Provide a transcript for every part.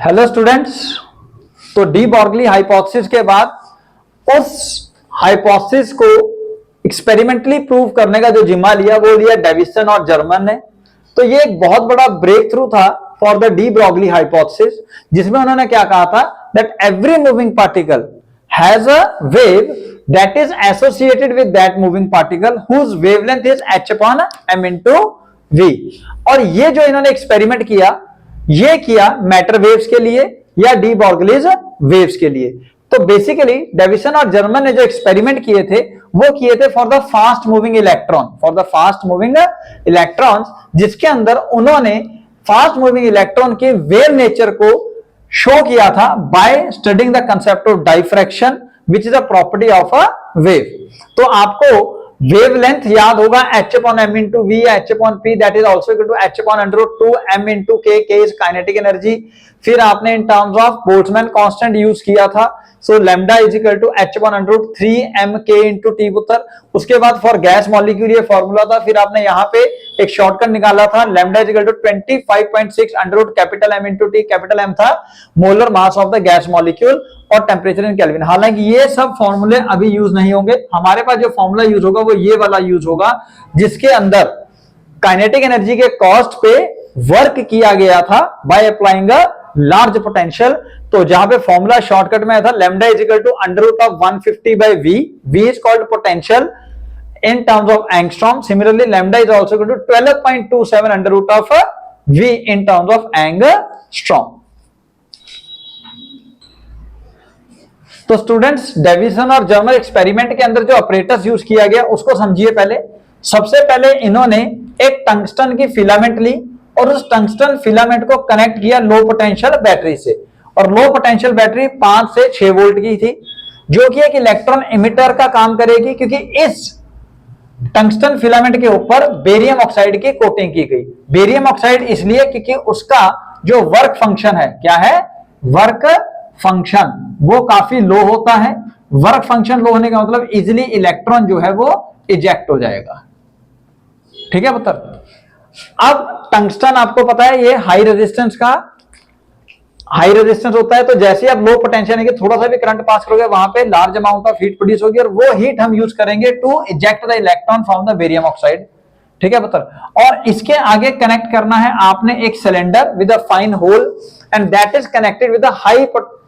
Hello students, तो D बॉर्गली hypothesis के बाद उस हाइपोथेसिस को एक्सपेरिमेंटली प्रूव करने का जो जिम्मा लिया वो लिया डेविसन और जर्मन ने। तो ये एक बहुत बड़ा ब्रेक थ्रू था for the de Broglie hypothesis, जिसमें उन्होंने क्या कहा था that every moving particle has a wave that is associated with that moving particle whose wavelength is h upon m into v। और ये जो इन्होंने एक्सपेरिमेंट किया ये किया मैटर वेव्स के लिए या डी बॉर्गलीज वेव्स के लिए। तो बेसिकली डेविसन और जर्मन ने जो एक्सपेरिमेंट किए थे वो किए थे for the fast moving electrons, जिसके अंदर उन्होंने फास्ट मूविंग इलेक्ट्रॉन के वेव नेचर को शो किया था by studying the concept of diffraction which is a property of a wave. तो आपको वेवलेंथ याद होगा h upon m into v या h upon p that is also equal to h upon under root 2 m into k is kinetic energy। फिर आपने in terms of Boltzmann constant use किया था, so lambda is equal to h upon under root 3 m k into t पुत्र। उसके बाद for gas molecule ये formula था, फिर आपने यहाँ पे एक शॉर्टकट निकाला था lambda is equal to 25.6 under root capital m into t। Capital m था molar mass of the gas molecule और टेम्परेचर इन केल्विन। हालांकि ये सब फॉर्मूले अभी यूज नहीं होंगे, हमारे पास जो फॉर्मूला यूज होगा वो ये वाला यूज होगा जिसके अंदर काइनेटिक एनर्जी के कॉस्ट पे वर्क किया गया था by applying a large potential. तो जहां पे फॉर्मूला शॉर्टकट में था lambda is equal to under root of 150 by v, v is called potential in terms of angstrom। Similarly, lambda is also equal to 12.27 under root of v in terms of angstrom। तो students deviation और German experiment के अंदर जो operators use किया गया उसको समझिए। पहले सबसे पहले इन्होंने एक टंगस्टन की फिलामेंट ली और उस टंगस्टन फिलामेंट को कनेक्ट किया लो पोटेंशियल बैटरी से, और लो पोटेंशियल बैटरी 5 से 6 वोल्ट की थी जो कि एक इलेक्ट्रॉन इमिटर का काम करेगी, क्योंकि इस टंगस्टन फिलामेंट के ऊपर बेरियम ऑक्साइड की कोटिंग की गई। बेरियम ऑक्साइड इसलिए क्योंकि उसका जो वर्क फंक्शन है, क्या है वर्क फंक्शन, वो काफी लो होता है। वर्क फंक्शन लो होने का मतलब इजिली इलेक्ट्रॉन जो है वो इजेक्ट हो जाएगा। ठीक है पुत्र। अब टंगस्टन आपको पता है ये हाई रेजिस्टेंस होता है, तो जैसे आप लो पोटेंशियल है कि थोड़ा सा भी करंट पास करोगे वहां पे large amount of heat produce होगी और वो हीट हम यूज करेंगे to eject the electron from the barium oxide. ठीक है पुत्र। और इसके आगे कनेक्ट करना है आपने एक cylinder with a fine hole and that is connected with a high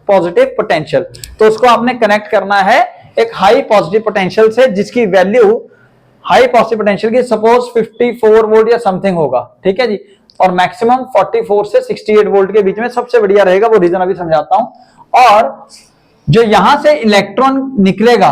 positive potential. तो उसको आपने कनेक्ट करना है एक हाई पॉजिटिव पोटेंशियल से जिसकी वैल्यू हाई पॉजिटिव पोटेंशियल की सपोज 54 वोल्ट या समथिंग होगा। ठीक है जी। और मैक्सिमम 44 से 68 वोल्ट के बीच में सबसे बढ़िया रहेगा, वो रीजन अभी समझाता हूं। और जो यहां से इलेक्ट्रॉन निकलेगा,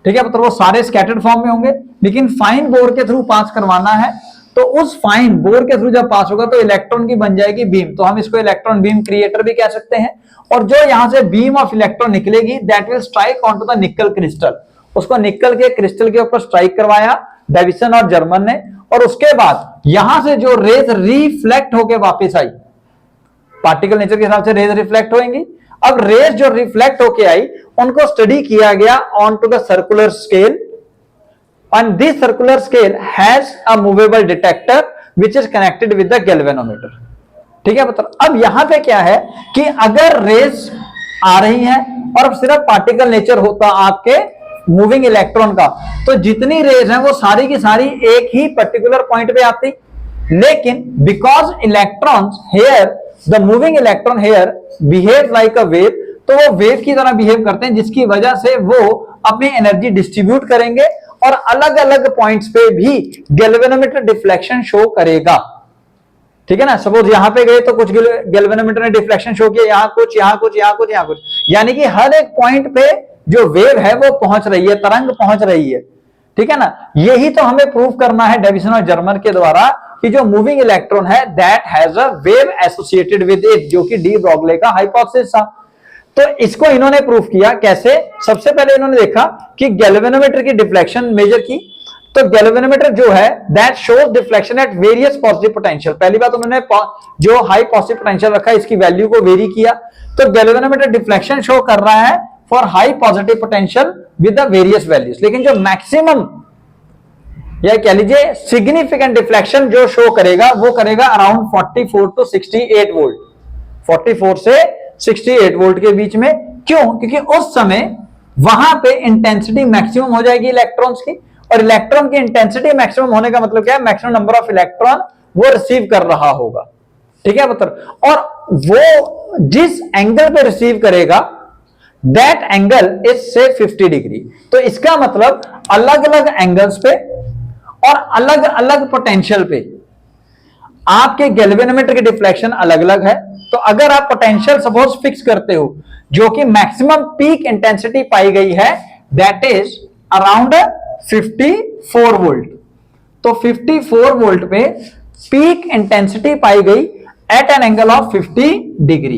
ठीक है मतलब वो सारे स्कैटर्ड फॉर्म में होंगे, लेकिन फाइन बोर के थ्रू पास करवाना है। तो उस फाइन बोर के थ्रू जब पास होगा तो इलेक्ट्रॉन की बन जाएगी बीम, तो हम इसको इलेक्ट्रॉन बीम क्रिएटर भी कह सकते हैं। और जो यहां से बीम ऑफ इलेक्ट्रॉन निकलेगी that will strike on to the nickel crystal. उसको निकल के क्रिस्टल के ऊपर स्ट्राइक करवाया डेविसन और जर्मन ने, और उसके बाद यहां से जो रेज रिफ्लेक्ट होकर वापस आई, पार्टिकल नेचर के हिसाब से रेज रिफ्लेक्ट होंगी। अब रेज जो रिफ्लेक्ट होके आई उनको स्टडी किया गया on to the circular scale, and this circular scale has a movable detector which is connected with the galvanometer। ठीक है मतलब अब यहां पे क्या है कि अगर रेज आ रही है और सिर्फ पार्टिकल नेचर होता आपके मूविंग इलेक्ट्रॉन का, तो जितनी रेज है वो सारी की सारी एक ही पर्टिकुलर पॉइंट पे आती। लेकिन because electrons here the moving electron here behave like a wave, तो वो वेव की तरह बिहेव करते हैं जिसकी वजह से वो अपनी एनर्जी डिस्ट्रीब्यूट करेंगे और अलग अलग पॉइंट्स पे भी गैल्वेनोमीटर डिफ्लेक्शन शो करेगा। ठीक है ना। सपोज यहां पे गए तो कुछ गैल्वेनोमीटर ने डिफ्लेक्शन शो किया, यहां कुछ, यहां कुछ, यहां कुछ, यहां कुछ, यानी कि हर एक पॉइंट पे जो वेव है वो पहुंच रही है, तरंग पहुंच रही है। ठीक है ना। यही तो हमें प्रूव करना है डेविसन और जर्मन के द्वारा कि जो मूविंग इलेक्ट्रॉन है that has a wave associated with it, जो कि डी ब्रॉगली का हाइपोथेसिस था। तो इसको इन्होंने प्रूव किया कैसे। सबसे पहले इन्होंने देखा कि गैल्वेनोमीटर की डिफ्लेक्शन मेजर की, तो गैल्वेनोमीटर जो है that shows deflection at various positive potential. पहली बात उन्होंने जो हाई पॉजिटिव पोटेंशियल रखा इसकी वैल्यू को वेरी किया, तो गैल्वेनोमीटर डिफ्लेक्शन शो कर रहा है for high positive potential with the various values. लेकिन जो मैक्सिमम या कह लीजिए सिग्निफिकेंट डिफ्लेक्शन जो शो करेगा वो करेगा अराउंड 44 टू 68 वोल्ट। 44 से 68 वोल्ट के बीच में। क्यों? क्योंकि उस समय वहां पे इंटेंसिटी मैक्सिमम हो जाएगी इलेक्ट्रॉन्स की, और इलेक्ट्रॉन की इंटेंसिटी मैक्सिमम होने का मतलब क्या है? मैक्सिमम नंबर ऑफ इलेक्ट्रॉन वो रिसीव कर रहा होगा। ठीक है पुत्र, और वो जिस एंगल पे रिसीव करेगा दैट एंगल इज से 50 डिग्री। तो इसका मतलब अलग अलग एंगल्स पे और अलग अलग पोटेंशियल पे आपके गैल्वेनोमीटर की डिफ्लेक्शन अलग अलग है। तो अगर आप पोटेंशियल सपोज फिक्स करते हो जो कि मैक्सिमम पीक इंटेंसिटी पाई गई है दैट इज अराउंड 54 वोल्ट, तो 54 वोल्ट पे पीक इंटेंसिटी पाई गई at an angle of 50 degree,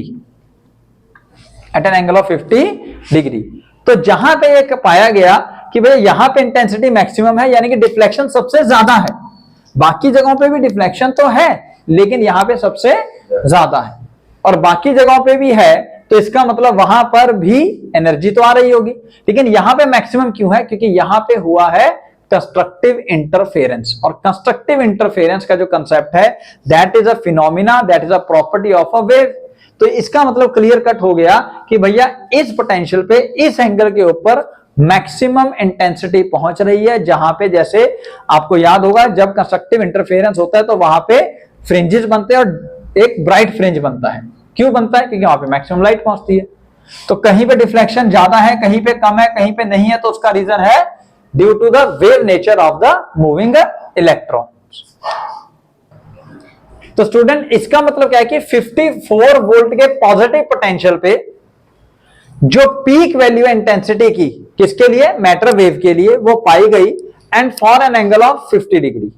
at an angle of 50 degree. तो जहां पे एक पाया गया कि भाई यहां पे इंटेंसिटी मैक्सिमम है, यानी कि डिफ्लेक्शन सबसे ज्यादा है। बाकी जगहों पे भी डिफ्लेक्शन तो है लेकिन यहां पे सबसे ज्यादा है, और बाकी जगहों पे भी है, तो इसका मतलब वहां पर भी एनर्जी तो आ रही होगी, लेकिन यहां पे मैक्सिमम क्यों है? क्योंकि यहां पे हुआ है कंस्ट्रक्टिव इंटरफेरेंस, और कंस्ट्रक्टिव इंटरफेरेंस का जो कंसेप्ट है that is a phenomena, that is a property of a wave. तो इसका मतलब क्लियर कट हो गया कि भैया इस पोटेंशियल पे इस एंगल के ऊपर मैक्सिमम इंटेंसिटी पहुंच रही है, जहां पे जैसे आपको याद होगा जब कंस्ट्रक्टिव इंटरफेरेंस होता है तो वहां पे फ्रिंजेस बनते हैं और एक ब्राइट फ्रिंज बनता है। क्यों बनता है? क्योंकि वहां पे मैक्सिमम लाइट पहुंचती है। तो कहीं पे डिफ्लेक्शन ज्यादा है, कहीं पे कम है, कहीं पे नहीं है, तो उसका रीजन है due to the wave nature of the moving electron. तो स्टूडेंट इसका मतलब क्या है कि 54 वोल्ट के पॉजिटिव पोटेंशियल पे जो पीक वैल्यू है इंटेंसिटी की, किसके लिए? मैटर वेव के लिए, वो पाई गई and for an angle of 50 degree.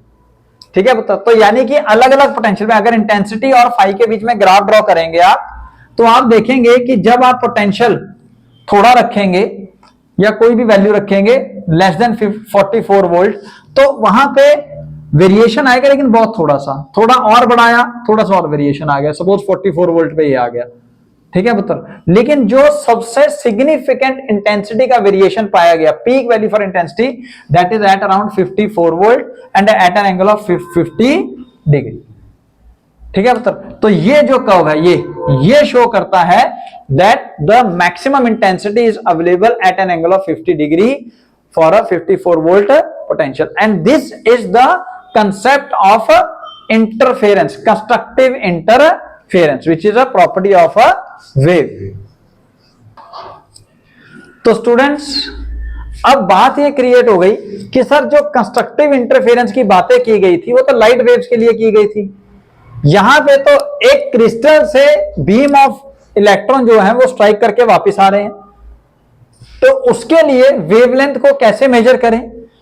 ठीक है बता, तो यानी कि अलग अलग पोटेंशियल में अगर इंटेंसिटी और फाई के बीच में ग्राफ ड्रॉ करेंगे आप, तो आप देखेंगे कि जब आप पोटेंशियल थोड़ा रखेंगे या कोई भी वैल्यू रखेंगे लेस देन 44 वोल्ट, तो वहां पे वेरिएशन आएगा, लेकिन बहुत थोड़ा सा, थोड़ा और बढ़ाया थोड़ा सा और वेरिएशन आ गया, सपोज 44 वोल्ट पे ये आ गया। ठीक है पुत्र, लेकिन जो सबसे सिग्निफिकेंट इंटेंसिटी का वेरिएशन पाया गया, peak value for intensity, that is at around 54 volt and at an angle of 50 degree. ठीक है पुत्र, तो ये जो कर्व है ये शो करता है that the maximum intensity is available at an angle of 50 degree for a 54 volt potential, and this is the concept of interference, constructive interference, which is a property of a wave. तो students अब बात ये create हो गई कि sir जो constructive interference की बातें की गई थी वो तो लाइट वेव्स के लिए की गई थी, यहां पे तो एक क्रिस्टल से बीम ऑफ इलेक्ट्रॉन जो है वो स्ट्राइक करके वापस आ रहे हैं, तो उसके लिए वेवलेंथ को कैसे मेजर करें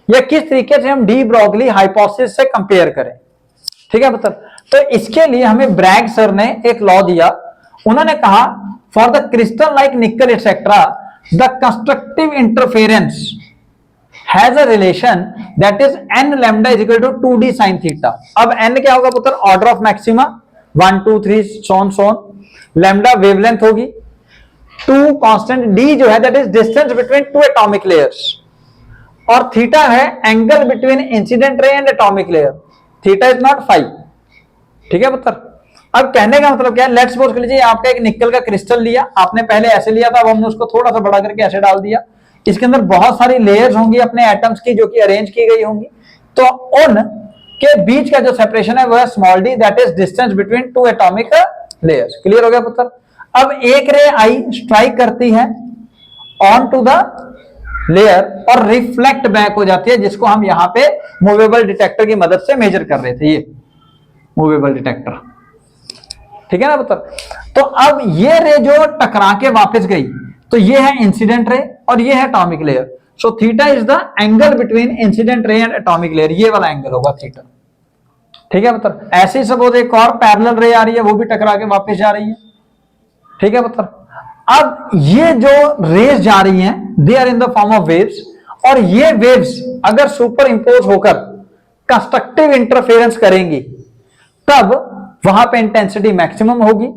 या किस तरीके से हम डी ब्रॉगली हाइपोथेसिस से कंपेयर करें। ठीक है मतलब, तो इसके लिए हमें ब्रैग सर ने एक लॉ दिया। उन्होंने कहा for the crystal like nickel etcetera the constructive interference has a relation that is n lambda is equal to 2d sin theta. अब n क्या होगा पुत्र? Order of maxima 1 2 3 so on so on, lambda wavelength होगी, 2 constant, d जो है that is distance between two atomic layers, और theta है angle between incident ray and atomic layer, theta is not phi. ठीक है पुत्र, अब कहने का मतलब क्या है? लेट्स सपोज कर लीजिए आपका एक निकल का क्रिस्टल लिया, आपने पहले ऐसे लिया था, अब हमने उसको थोड़ा सा बड़ा करके ऐसे डाल दिया, इसके अंदर बहुत सारी लेयर्स होंगी अपने एटम्स की जो कि अरेंज की गई होंगी, तो उन के बीच का जो सेपरेशन है वो है small D, that is distance between two atomic layers. Clear हो गया पुत्र? अब एक रे आई स्ट्राइक करती है ऑन टू द लेयर और रिफ्लेक्ट बैक हो जाती है, जिसको हम यहां पे मूवेबल डिटेक्टर की मदद से मेजर कर रहे थे, ये मूवेबल डिटेक्टर। ठीक है ना पुत्र? तो अब ये रे जो टकरा के वापस गई, तो ये है इंसिडेंट रे और ये है atomic layer, so theta is the angle between incident ray and atomic layer, ये वाला एंगल होगा थीटा। ठीक है पुत्र? ऐसे ही सपोज एक और पैरेलल रे आ रही है, वो भी टकरा के वापस जा रही है। ठीक है पुत्र? अब ये जो रेज जा रही हैं they are in the form of waves, और ये वेव्स अगर सुपर इंपोज होकर कंस्ट्रक्टिव इंटरफेरेंस करेंगी तब वहां पे इंटेंसिटी मैक्सिमम होगी,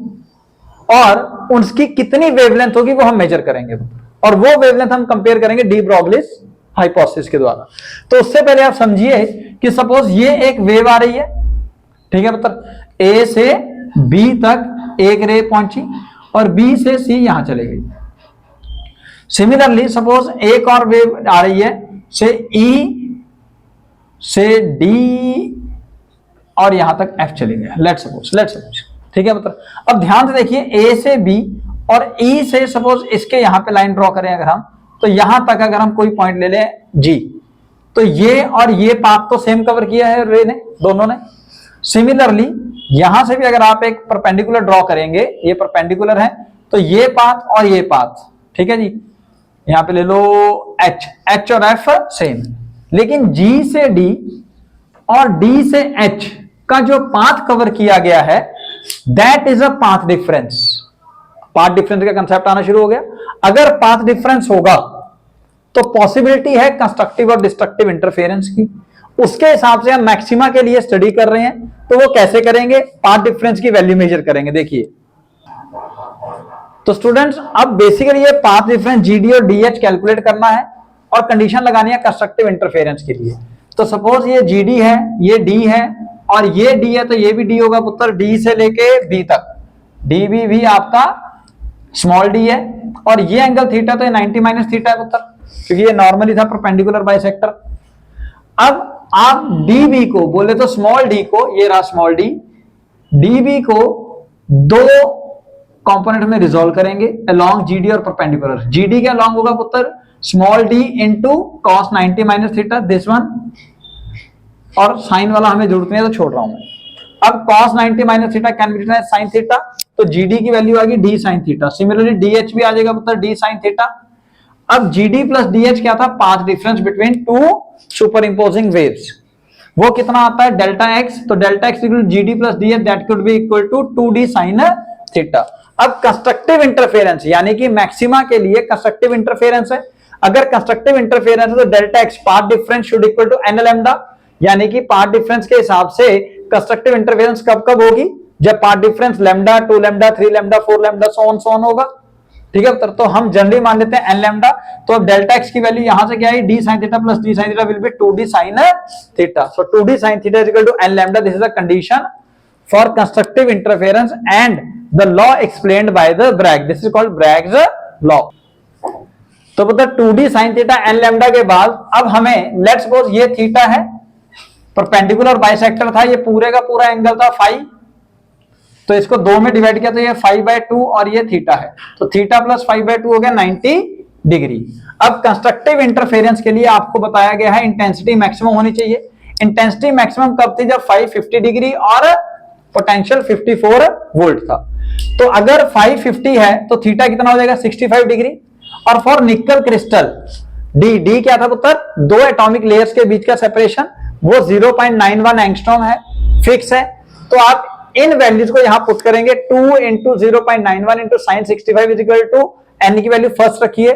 और उसकी कितनी वेवलेंथ होगी वो हम मेजर करेंगे, और वो वेवलेंथ हम कंपेयर करेंगे डी ब्रॉगलीस हाइपोथेसिस के द्वारा। तो उससे पहले आप समझिए कि सपोज ये एक वेव आ रही है, ठीक है पुत्र, ए से बी तक एक रे पहुंची और बी से सी यहां चले गई। सिमिलरली सपोज एक और वेव आ रही है से ई से डी और यहां तक एफ चली गया, लेट्स सपोज, ठीक है। मतलब अब ध्यान से देखिए, ए से बी और ई से सपोज इसके यहां पे लाइन ड्रॉ करें अगर हम, तो यहां तक अगर हम कोई पॉइंट ले लें जी, तो ये और ये पाथ तो सेम कवर किया है रे ने, दोनों ने। सिमिलरली यहां से भी अगर आप एक परपेंडिकुलर ड्रॉ करेंगे, ये परपेंडिकुलर है, तो ये पाथ और ये पाथ, ठीक है जी। यहां पे ले लो एच और एफ सेम, लेकिन जी से डी और डी से एच का जो पाथ कवर किया गया है that is a path difference. Path difference का कंसेप्ट आना शुरू हो गया। अगर पाथ डिफरेंस होगा तो पॉसिबिलिटी है कंस्ट्रक्टिव और डिस्ट्रक्टिव इंटरफेरेंस की। उसके हिसाब से हम मैक्सिमा के लिए स्टडी कर रहे हैं, तो वो कैसे करेंगे, पाथ डिफरेंस की वैल्यू मेजर करेंगे। देखिए तो स्टूडेंट्स, अब बेसिकली ये पाथ डिफरेंस जीडी और डीएच कैलकुलेट करना है और कंडीशन लगानी है कंस्ट्रक्टिव इंटरफेरेंस के लिए। तो सपोज ये जीडी है, ये डी है और ये डी है, तो ये भी डी होगा पुत्र, डी से लेके बी तक, डी बी भी आपका स्मॉल डी है, और ये एंगल थीटा तो ये 90 माइनस थीटा है पुत्र, क्योंकि ये नॉर्मली था परपेंडिकुलर बाइसेक्टर। अब आप डीबी को बोले तो स्मॉल डी को, ये रहा स्मॉल डी, डीबी को दो कंपोनेंट में रिजोल्व करेंगे अलोंग जीडी और परपेंडिकुलर। जीडी के अलोंग होगा पुत्र small D into cos 90 minus theta, this one, और साइन वाला हमें जरूरत नहीं है तो छोड़ रहा हूं मैं। अब cos 90 minus theta can be written as sin theta, तो जीडी की वैल्यू आ गई d sin theta. Similarly DH भी आ जाएगा पुत्र d sin थीटा। अब जीडी प्लस डीएच क्या था, path difference between two superimposing waves, वो कितना आता है डेल्टा एक्स, तो delta x equal GD plus DH that could be equal to 2d sin theta. अब कंस्ट्रक्टिव इंटरफेरेंस यानी कि मैक्सिमा के लिए कंस्ट्रक्टिव इंटरफेरेंस है, अगर कंस्ट्रक्टिव इंटरफेरेंस है तो delta x path difference should equal to n lambda, यानी कि पाथ डिफरेंस के हिसाब से कंस्ट्रक्टिव इंटरफेरेंस कब कब होगी, जब path difference lambda, 2 lambda, 3 lambda, 4 lambda so on होगा, ठीक है। तो हम जनरली मान लेते हैं एन लैम्डा, तो अब डेल्टा एक्स की वैल्यू यहां से क्या है, d sine theta plus d sine theta will be 2d sin theta. So 2d sin theta is equal to n lambda. This is the condition for constructive interference and the law explained by the Bragg, this is called Bragg's law. तो मतलब 2d sin theta N lambda के बाद अब हमें let's suppose ये theta है, perpendicular bisector था, ये पूरे का पूरा एंगल था फाई, तो इसको दो में डिवाइड किया तो ये 5/2 और ये थीटा है, तो थीटा प्लस 5/2 हो गया 90 डिग्री। अब कंस्ट्रक्टिव इंटरफेरेंस के लिए आपको बताया गया है इंटेंसिटी मैक्सिमम होनी चाहिए। इंटेंसिटी मैक्सिमम कब थी, जब 550 डिग्री और पोटेंशियल 54 वोल्ट था। तो अगर 550 है तो थीटा कितना हो जाएगा 65 डिग्री। और फॉर निकल क्रिस्टल डी क्या था पुत्र, दो एटॉमिक लेयर्स के बीच का सेपरेशन, वो 0.91 एंगस्ट्रॉम है, फिक्स है। तो आप इन वैल्यूज को यहां पुट करेंगे, 2 into 0.91 into sine 65 is equal to n की वैल्यू फर्स्ट रखिए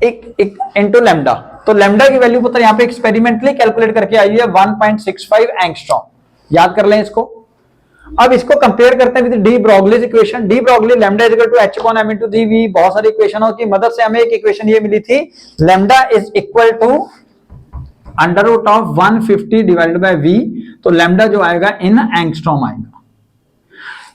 एक इंटू लैम्डा, तो लैम्डा की वैल्यू पुत्र यहां पे एक्सपेरिमेंटली कैलकुलेट करके आई है 1.65 एंगस्ट्रॉम, याद कर लें इसको। अब इसको कंपेयर करते हैं with de Broglie's equation. De Broglie lambda is equal to h upon m into v, बहुत सारी इक्वेशनों की मदद से हमें एक इक्वेशन ये मिली थी, lambda is equal to under root of 150 divided by v, तो लैम्डा जो आएगा इन एंगस्ट्रॉम आएगा।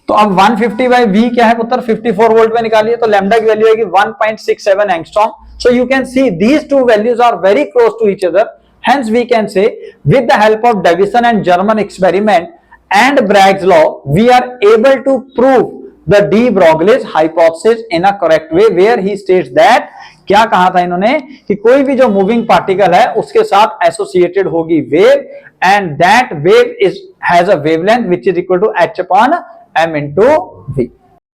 तो अब 150 बाय v क्या है पुत्र, 54 वोल्ट में निकालिए, तो लैम्डा की वैल्यू आएगी 1.67 angstrom. So you can see these two values are very close to each other, hence we can say with the help of Davison and German experiment and Bragg's law we are able to prove the de Broglie's hypothesis in a correct way, where he states that, क्या कहा था इन्होंने कि कोई भी जो moving particle है उसके साथ एसोसिएटेड होगी wave, and that wave is has a wavelength which is equal to h upon m into v।